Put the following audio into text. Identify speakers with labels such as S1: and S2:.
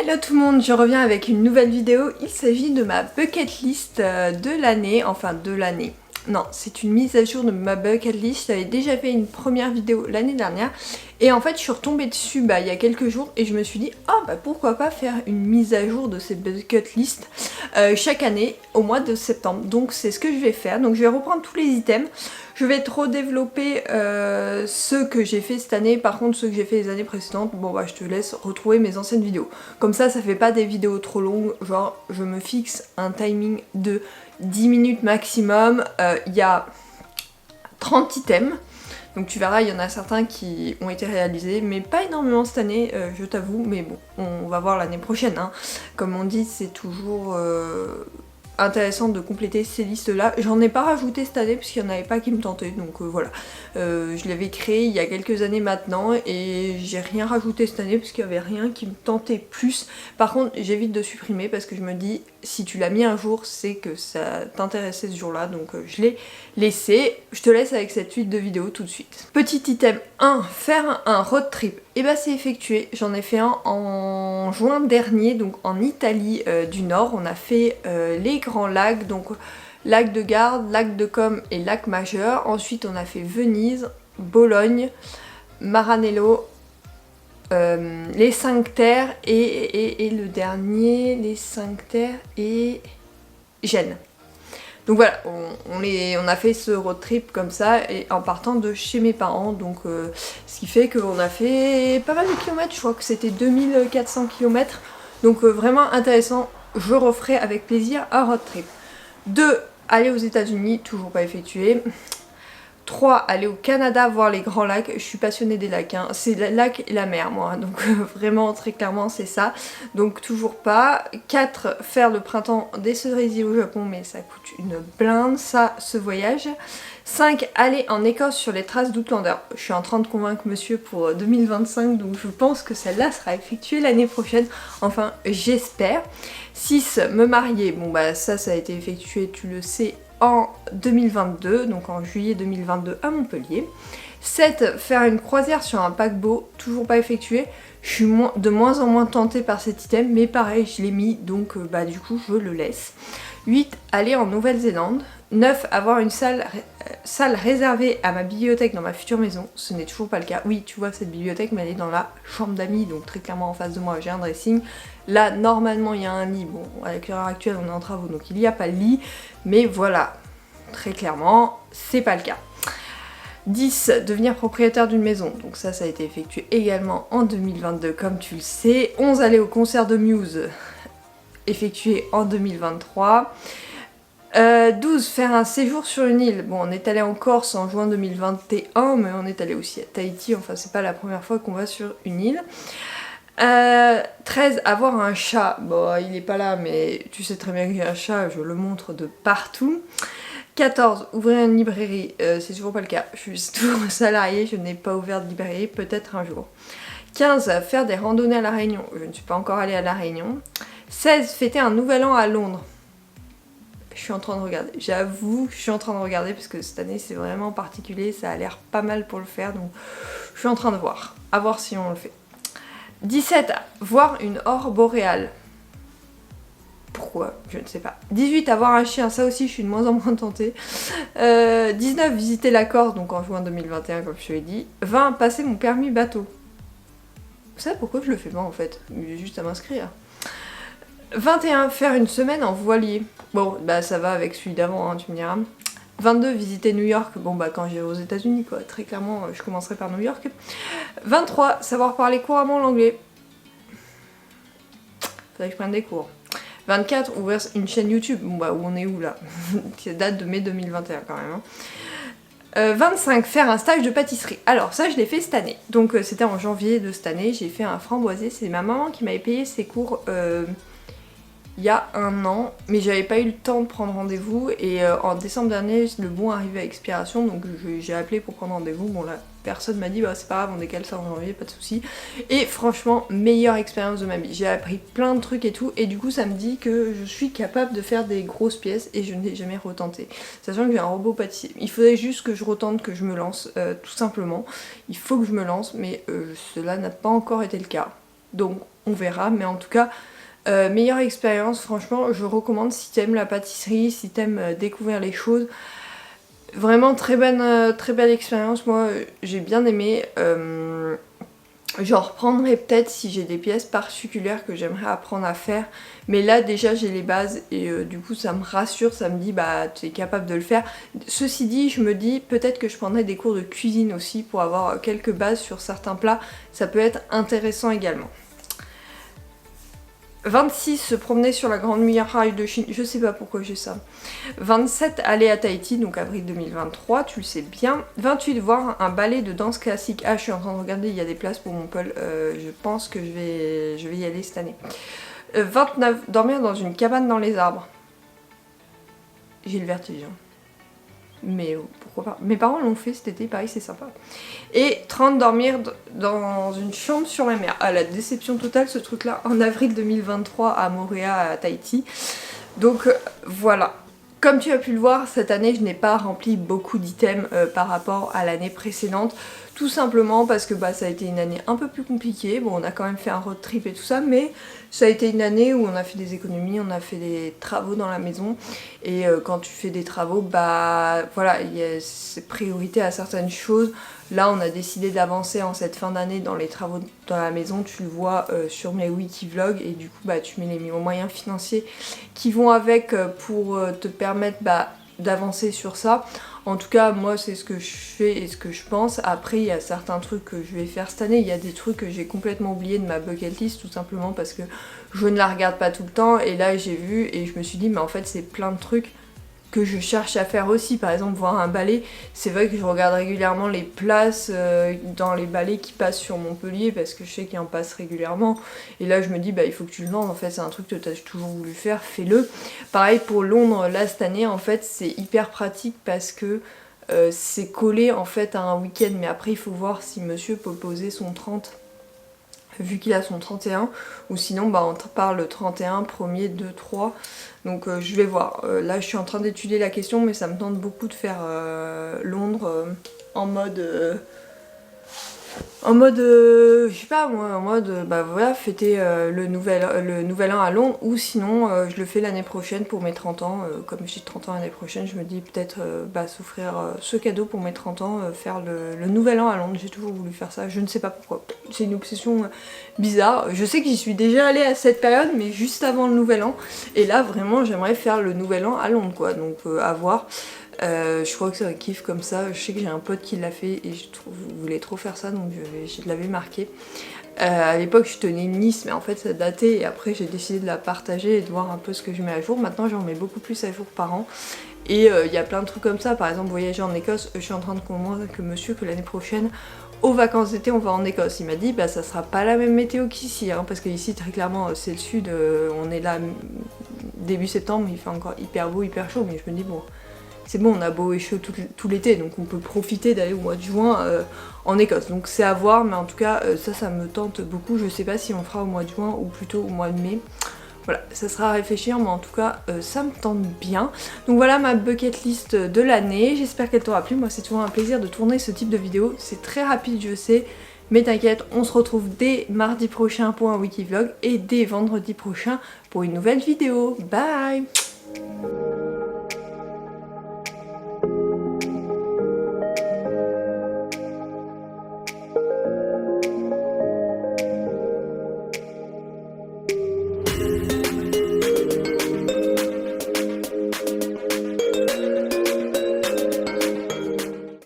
S1: Hello tout le monde, je reviens avec une nouvelle vidéo. Il s'agit de ma bucket list de l'année, enfin de l'année. Non, c'est une mise à jour de ma bucket list. J'avais déjà fait une première vidéo l'année dernière et en fait je suis retombée dessus il y a quelques jours et je me suis dit pourquoi pas faire une mise à jour de ces bucket list chaque année au mois de septembre. Donc c'est ce que je vais faire. Donc je vais reprendre tous les items. Je vais trop développer ceux que j'ai fait cette année. Par contre ceux que j'ai fait les années précédentes, je te laisse retrouver mes anciennes vidéos. Comme ça fait pas des vidéos trop longues. Genre je me fixe un timing de 10 minutes maximum. Il y a 30 items. Donc tu verras, il y en a certains qui ont été réalisés, mais pas énormément cette année, je t'avoue. Mais bon, on va voir l'année prochaine. Hein. Comme on dit, c'est toujours intéressant de compléter ces listes là. J'en ai pas rajouté cette année puisqu'il n'y en avait pas qui me tentaient, donc voilà. Je l'avais créé il y a quelques années maintenant et j'ai rien rajouté cette année parce qu'il n'y avait rien qui me tentait plus. Par contre j'évite de supprimer parce que je me dis si tu l'as mis un jour c'est que ça t'intéressait ce jour là, donc je l'ai laissé. Je te laisse avec cette suite de vidéos tout de suite. Petit item 1, faire un road trip. Et c'est effectué, j'en ai fait un en juin dernier, donc en Italie du Nord. On a fait les grands lacs, donc lac de Garde, lac de Com et lac Majeur. Ensuite on a fait Venise, Bologne, Maranello, les 5 terres et le dernier, les 5 terres et Gênes. Donc voilà, on a fait ce road trip comme ça et en partant de chez mes parents, donc ce qui fait qu'on a fait pas mal de kilomètres, je crois que c'était 2400 km, donc vraiment intéressant, je referai avec plaisir un road trip. 2, aller aux États-Unis, toujours pas effectué. 3, aller au Canada voir les grands lacs. Je suis passionnée des lacs, hein. C'est le lac et la mer moi, donc vraiment très clairement c'est ça, donc toujours pas. 4, faire le printemps des cerisiers au Japon, mais ça coûte une blinde ça, ce voyage. 5, aller en Écosse sur les traces d'Outlander. Je suis en train de convaincre monsieur pour 2025, donc je pense que celle-là sera effectuée l'année prochaine, enfin j'espère. 6, me marier, ça a été effectué, tu le sais, en 2022, donc en juillet 2022 à Montpellier. 7, faire une croisière sur un paquebot, toujours pas effectué. Je suis de moins en moins tentée par cet item, mais pareil, je l'ai mis, donc du coup je le laisse. 8, aller en Nouvelle-Zélande. 9, avoir une salle réservée à ma bibliothèque dans ma future maison. Ce n'est toujours pas le cas. Oui, tu vois cette bibliothèque, mais elle est dans la chambre d'amis, donc très clairement en face de moi, j'ai un dressing. Là, normalement, il y a un lit. Bon, avec l'heure actuelle, on est en travaux, donc il n'y a pas de lit. Mais voilà, très clairement, c'est pas le cas. 10, devenir propriétaire d'une maison. Donc ça a été effectué également en 2022, comme tu le sais. 11, aller au concert de Muse, effectué en 2023. 12, faire un séjour sur une île. Bon, on est allé en Corse en juin 2021, mais on est allé aussi à Tahiti, enfin c'est pas la première fois qu'on va sur une île. 13, avoir un chat. Bon, il est pas là, mais tu sais très bien que j'ai un chat, je le montre de partout. 14, ouvrir une librairie. C'est toujours pas le cas, je suis toujours salariée, je n'ai pas ouvert de librairie, peut-être un jour. 15, faire des randonnées à La Réunion. Je ne suis pas encore allée à La Réunion. 16, fêter un nouvel an à Londres. Je suis en train de regarder, j'avoue, je suis en train de regarder parce que cette année c'est vraiment particulier, ça a l'air pas mal pour le faire, donc je suis en train de voir, à voir si on le fait. 17, voir une aurore boréale. Pourquoi? Je ne sais pas. 18, avoir un chien, ça aussi je suis de moins en moins tentée. 19, visiter la Corse, donc en juin 2021 comme je te l'ai dit. 20, passer mon permis bateau. Vous savez pourquoi je le fais pas en fait? J'ai juste à m'inscrire. 21, faire une semaine en voilier. Bon, ça va avec celui d'avant, hein, tu me diras. 22, visiter New York. Bon, quand j'irai aux États-Unis, quoi. Très clairement, je commencerai par New York. 23, savoir parler couramment l'anglais. Faudrait que je prenne des cours. 24, ouvrir une chaîne YouTube. Bon, où on est où là? Qui date de mai 2021 quand même. Hein. 25, faire un stage de pâtisserie. Alors ça je l'ai fait cette année, donc c'était en janvier de cette année, j'ai fait un framboisier, c'est ma maman qui m'avait payé ses cours il y a un an, mais j'avais pas eu le temps de prendre rendez-vous et en décembre dernier le bon arrivait à expiration, donc j'ai appelé pour prendre rendez-vous. Bon là personne m'a dit c'est pas grave, on décale ça en janvier, pas de soucis. Et franchement meilleure expérience de ma vie, j'ai appris plein de trucs et tout, et du coup ça me dit que je suis capable de faire des grosses pièces et je n'ai jamais retenté, sachant que j'ai un robot pâtissier. Il faudrait juste que je retente, que je me lance, tout simplement. Il faut que je me lance, mais cela n'a pas encore été le cas. donc on verra, mais en tout cas meilleure expérience, franchement je recommande si t'aimes la pâtisserie, si t'aimes découvrir les choses. Vraiment très belle expérience, moi j'ai bien aimé. J'en reprendrai peut-être si j'ai des pièces particulières que j'aimerais apprendre à faire. Mais là déjà j'ai les bases et du coup ça me rassure, ça me dit bah tu es capable de le faire. Ceci dit, je me dis peut-être que je prendrai des cours de cuisine aussi pour avoir quelques bases sur certains plats. Ça peut être intéressant également. 26, se promener sur la Grande Muraille de Chine, je sais pas pourquoi j'ai ça. 27, aller à Tahiti, donc avril 2023, tu le sais bien. 28, voir un ballet de danse classique. Ah, je suis en train de regarder, il y a des places pour mon pôle, je pense que je vais y aller cette année. 29, dormir dans une cabane dans les arbres. J'ai le vertige. Mais pourquoi pas. Mes parents l'ont fait cet été, pareil c'est sympa. Et 30, dormir dans une chambre sur la mer. Ah, la déception totale ce truc là, en avril 2023 à Moorea, à Tahiti. Donc voilà. Comme tu as pu le voir, cette année je n'ai pas rempli beaucoup d'items par rapport à l'année précédente. Tout simplement parce que bah, ça a été une année un peu plus compliquée. Bon, on a quand même fait un road trip et tout ça, mais ça a été une année où on a fait des économies, on a fait des travaux dans la maison. Et quand tu fais des travaux, bah voilà, il y a priorité à certaines choses. Là, on a décidé d'avancer en cette fin d'année dans les travaux dans la maison. Tu le vois sur mes wiki-vlogs et du coup, bah, tu mets les moyens financiers qui vont avec pour te permettre d'avancer sur ça. En tout cas, moi, c'est ce que je fais et ce que je pense. Après, il y a certains trucs que je vais faire cette année. Il y a des trucs que j'ai complètement oublié de ma bucket list, tout simplement parce que je ne la regarde pas tout le temps. Et là, j'ai vu et je me suis dit, mais en fait, c'est plein de trucs que je cherche à faire aussi. Par exemple, voir un ballet. C'est vrai que je regarde régulièrement les places dans les ballets qui passent sur Montpellier parce que je sais qu'il en passe régulièrement. Et là, je me dis, bah, il faut que tu le vendes. En fait, c'est un truc que tu as toujours voulu faire, fais-le. Pareil pour Londres, là, cette année, en fait, c'est hyper pratique parce que c'est collé en fait à un week-end. Mais après, il faut voir si monsieur peut poser son 30 vu qu'il a son 31, ou sinon bah, on part le 31, 1er, 2, 3, donc je vais voir. Là je suis en train d'étudier la question, mais ça me tente beaucoup de faire Londres en mode je sais pas moi, en mode bah voilà, fêter le nouvel an à Londres, ou sinon je le fais l'année prochaine pour mes 30 ans, comme j'ai 30 ans l'année prochaine, je me dis peut-être bah, s'offrir ce cadeau pour mes 30 ans, faire le nouvel an à Londres. J'ai toujours voulu faire ça, je ne sais pas pourquoi, c'est une obsession bizarre. Je sais que j'y suis déjà allée à cette période, mais juste avant le nouvel an, et là vraiment j'aimerais faire le nouvel an à Londres quoi, donc à voir. Je crois que c'est un kiff comme ça. Je sais que j'ai un pote qui l'a fait et je voulais trop faire ça, donc je l'avais marqué. À l'époque je tenais une liste, mais en fait ça datait et après j'ai décidé de la partager et de voir un peu ce que je mets à jour. Maintenant j'en mets beaucoup plus à jour par an. Et il y a plein de trucs comme ça, par exemple voyager en Écosse. Je suis en train de convaincre que monsieur que l'année prochaine aux vacances d'été on va en Écosse. Il m'a dit bah ça sera pas la même météo qu'ici hein, parce que ici très clairement c'est le sud, on est là début septembre, il fait encore hyper beau, hyper chaud, mais je me dis bon c'est bon, on a beau et chaud tout l'été, donc on peut profiter d'aller au mois de juin en Écosse. Donc c'est à voir, mais en tout cas ça me tente beaucoup. Je sais pas si on fera au mois de juin ou plutôt au mois de mai. Voilà, ça sera à réfléchir, mais en tout cas ça me tente bien. Donc voilà ma bucket list de l'année, j'espère qu'elle t'aura plu. Moi c'est toujours un plaisir de tourner ce type de vidéo, c'est très rapide je sais, mais t'inquiète, on se retrouve dès mardi prochain pour un wiki vlog et dès vendredi prochain pour une nouvelle vidéo. Bye!